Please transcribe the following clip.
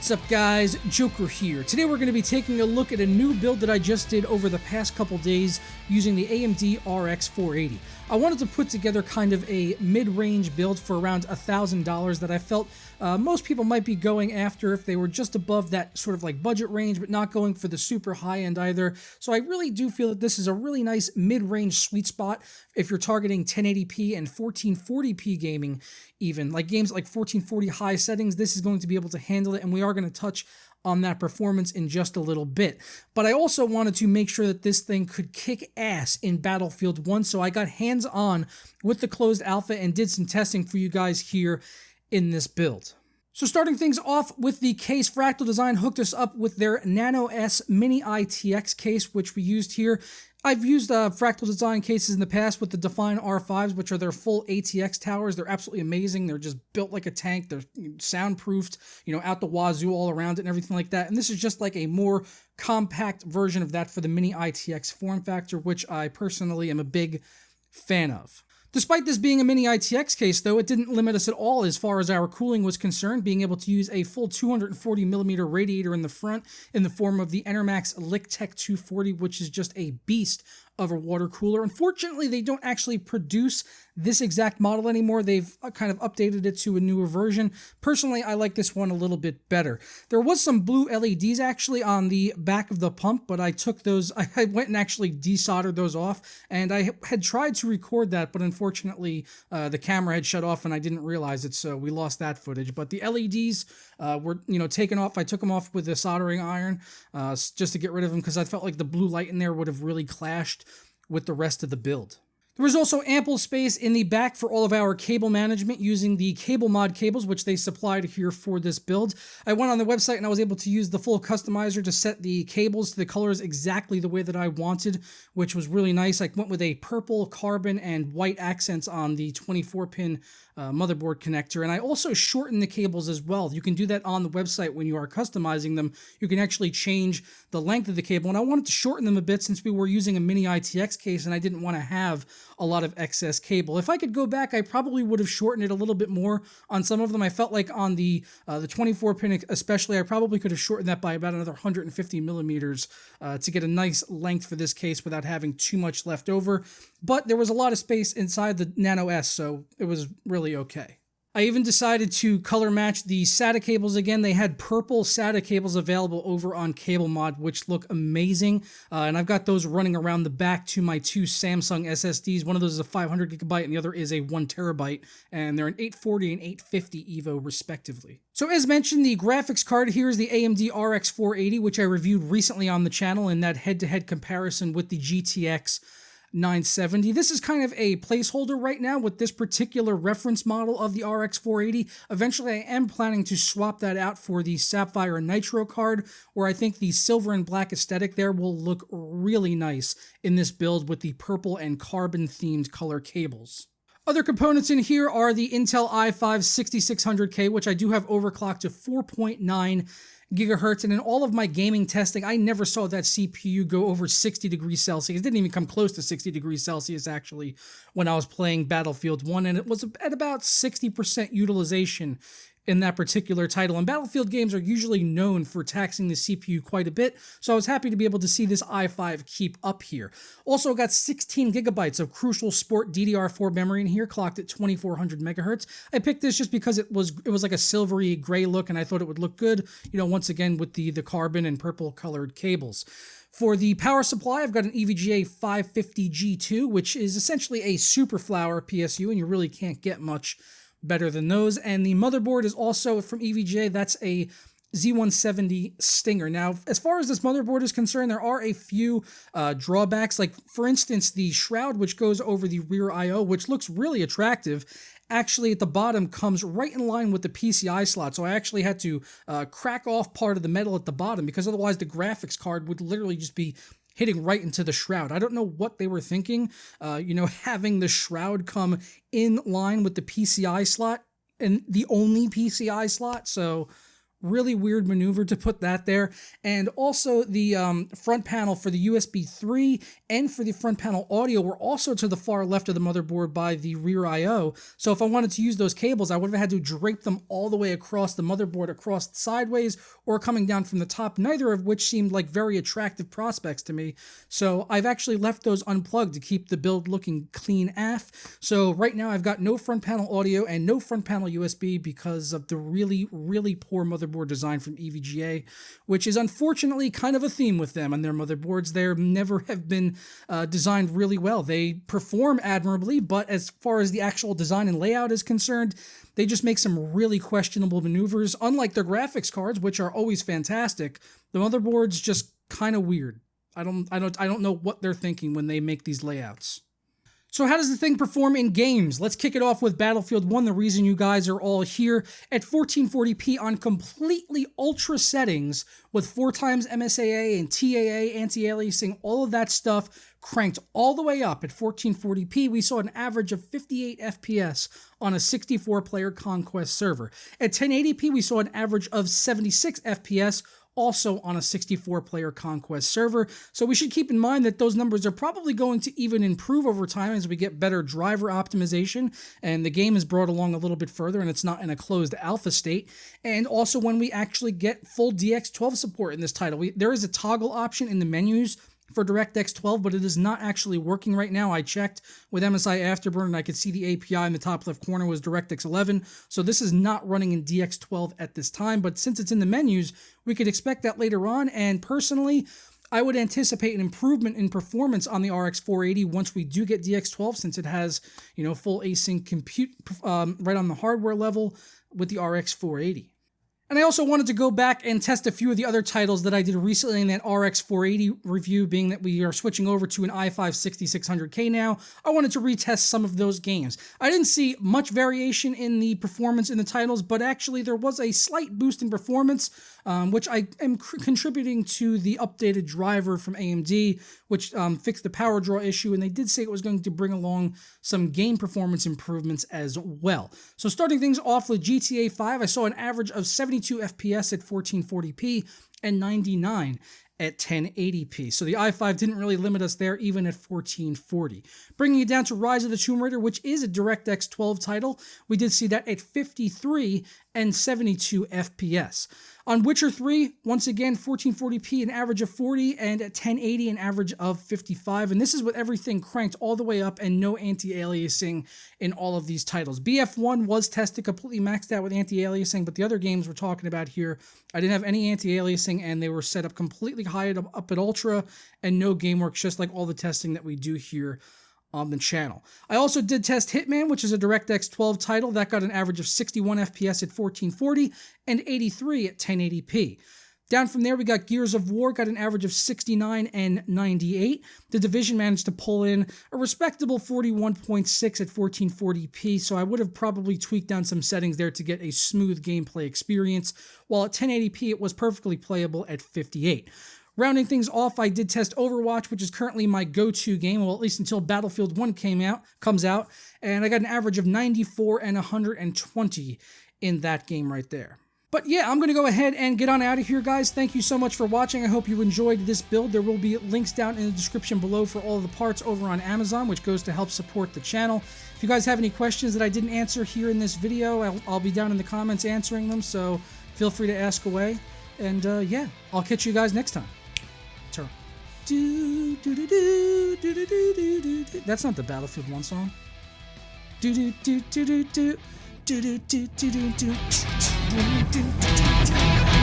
What's up guys, Joker here. Today we're going to be taking a look at a new build that I just did over the past couple days using the AMD RX 480. I wanted to put together kind of a mid-range build for around $1,000 that I felt most people might be going after if they were just above that sort of like budget range, but not going for the super high end either. So I really do feel that this is a really nice mid-range sweet spot if you're targeting 1080p and 1440p gaming even. Like games like 1440 high settings, this is going to be able to handle it, and we are going to touch on that performance in just a little bit. But I also wanted to make sure that this thing could kick ass in Battlefield 1, so I got hands-on with the closed alpha and did some testing for you guys here in this build. So starting things off with the case, Fractal Design hooked us up with their Nano S Mini ITX case, which we used here. I've used Fractal Design cases in the past with the Define R5s, which are their full ATX towers. They're absolutely amazing. They're just built like a tank. They're soundproofed, out the wazoo all around it and everything like that. And this is just like a more compact version of that for the Mini ITX form factor, which I personally am a big fan of. Despite this being a Mini ITX case, though, it didn't limit us at all as far as our cooling was concerned, being able to use a full 240mm radiator in the front in the form of the Enermax LickTech 240, which is just a beast of a water cooler. Unfortunately, they don't actually produce this exact model anymore. They've kind of updated it to a newer version. Personally, I like this one a little bit better. There was some blue LEDs actually on the back of the pump, but I took those, I went and actually desoldered those off, and I had tried to record that, but unfortunately, the camera had shut off and I didn't realize it, so we lost that footage. But the LEDs were, taken off. I took them off with a soldering iron just to get rid of them because I felt like the blue light in there would have really clashed with the rest of the build. There was also ample space in the back for all of our cable management using the CableMod cables, which they supplied here for this build. I went on the website and I was able to use the full customizer to set the cables to the colors exactly the way that I wanted, which was really nice. I went with a purple, carbon, and white accents on the 24-pin motherboard connector, and I also shortened the cables as well. You can do that on the website when you are customizing them. You can actually change the length of the cable, and I wanted to shorten them a bit since we were using a Mini ITX case and I didn't want to have a lot of excess cable. If I could go back, I probably would have shortened it a little bit more on some of them. I felt like on the 24-pin especially, I probably could have shortened that by about another 150 millimeters to get a nice length for this case without having too much left over. But there was a lot of space inside the Nano S, so it was really okay. I even decided to color match the SATA cables again. They had purple SATA cables available over on CableMod, which look amazing. And I've got those running around the back to my two Samsung SSDs. One of those is a 500 gigabyte and the other is a 1 terabyte. And they're an 840 and 850 EVO respectively. So as mentioned, the graphics card here is the AMD RX 480, which I reviewed recently on the channel in that head-to-head comparison with the GTX 970. This is kind of a placeholder right now with this particular reference model of the RX 480. Eventually, I am planning to swap that out for the Sapphire Nitro card, where I think the silver and black aesthetic there will look really nice in this build with the purple and carbon themed color cables. Other components in here are the Intel i5 6600K, which I do have overclocked to 4.9 gigahertz, and in all of my gaming testing, I never saw that CPU go over 60 degrees Celsius. It didn't even come close to 60 degrees Celsius, actually, when I was playing Battlefield 1, and it was at about 60% utilization in that particular title. And Battlefield games are usually known for taxing the CPU quite a bit, so I was happy to be able to see this i5 keep up here. Also got 16 gigabytes of Crucial Sport DDR4 memory in here, clocked at 2400 megahertz. I picked this just because it was like a silvery gray look, and I thought it would look good, once again with the carbon and purple colored cables. For the power supply, I've got an EVGA 550G2, which is essentially a Superflower PSU, and you really can't get much better than those. And the motherboard is also from EVGA. That's a Z170 Stinger. Now, as far as this motherboard is concerned, there are a few drawbacks. Like, for instance, the shroud, which goes over the rear I/O, which looks really attractive, actually at the bottom comes right in line with the PCI slot. So I actually had to crack off part of the metal at the bottom because otherwise the graphics card would literally just be hitting right into the shroud. I don't know what they were thinking, having the shroud come in line with the PCI slot and the only PCI slot. So Really weird maneuver to put that there. And also the front panel for the USB 3 and for the front panel audio were also to the far left of the motherboard by the rear I/O. So if I wanted to use those cables, I would have had to drape them all the way across the motherboard, across sideways or coming down from the top, neither of which seemed like very attractive prospects to me. So I've actually left those unplugged to keep the build looking clean AF. So right now I've got no front panel audio and no front panel USB because of the really, really poor motherboard design from EVGA, which is unfortunately kind of a theme with them and their motherboards. They never have been designed really well. They perform admirably, but as far as the actual design and layout is concerned, they just make some really questionable maneuvers. Unlike their graphics cards, which are always fantastic, the motherboard's just kind of weird. I don't know what they're thinking when they make these layouts. So how does the thing perform in games? Let's kick it off with Battlefield 1, the reason you guys are all here, at 1440p on completely ultra settings with 4x MSAA and TAA, anti-aliasing, all of that stuff cranked all the way up at 1440p. We saw an average of 58 FPS on a 64-player Conquest server. At 1080p, we saw an average of 76 FPS also on a 64-player Conquest server. So we should keep in mind that those numbers are probably going to even improve over time as we get better driver optimization and the game is brought along a little bit further and it's not in a closed alpha state. And also when we actually get full DX12 support in this title. There is a toggle option in the menus for DirectX 12, but it is not actually working right now. I checked with MSI Afterburner and I could see the API in the top left corner was DirectX 11, so this is not running in DX12 at this time, but since it's in the menus, we could expect that later on, and personally, I would anticipate an improvement in performance on the RX 480 once we do get DX12, since it has, full async compute right on the hardware level with the RX 480. And I also wanted to go back and test a few of the other titles that I did recently in that RX 480 review, being that we are switching over to an i5 6600K now. I wanted to retest some of those games. I didn't see much variation in the performance in the titles, but actually there was a slight boost in performance, which I am contributing to the updated driver from AMD, which fixed the power draw issue, and they did say it was going to bring along some game performance improvements as well. So starting things off with GTA 5, I saw an average of 72 FPS at 1440p and 99 at 1080p. So the i5 didn't really limit us there even at 1440. Bringing it down to Rise of the Tomb Raider, which is a DirectX 12 title, we did see that at 53 and 72 FPS. On Witcher 3, once again, 1440p, an average of 40, and at 1080, an average of 55. And this is with everything cranked all the way up and no anti-aliasing in all of these titles. BF1 was tested completely maxed out with anti-aliasing, but the other games we're talking about here, I didn't have any anti-aliasing, and they were set up completely high up at Ultra, and no GameWorks, just like all the testing that we do here on the channel. I also did test Hitman, which is a DirectX 12 title. That got an average of 61 FPS at 1440 and 83 at 1080p. Down from there, we got Gears of War, got an average of 69 and 98. The Division managed to pull in a respectable 41.6 at 1440p, so I would have probably tweaked down some settings there to get a smooth gameplay experience, while at 1080p it was perfectly playable at 58. Rounding things off, I did test Overwatch, which is currently my go-to game, well, at least until Battlefield 1 comes out, and I got an average of 94 and 120 in that game right there. But yeah, I'm going to go ahead and get on out of here, guys. Thank you so much for watching. I hope you enjoyed this build. There will be links down in the description below for all of the parts over on Amazon, which goes to help support the channel. If you guys have any questions that I didn't answer here in this video, I'll be down in the comments answering them, so feel free to ask away. And yeah, I'll catch you guys next time. That's not the Battlefield 1 song. Do do do do do do do do do do do do.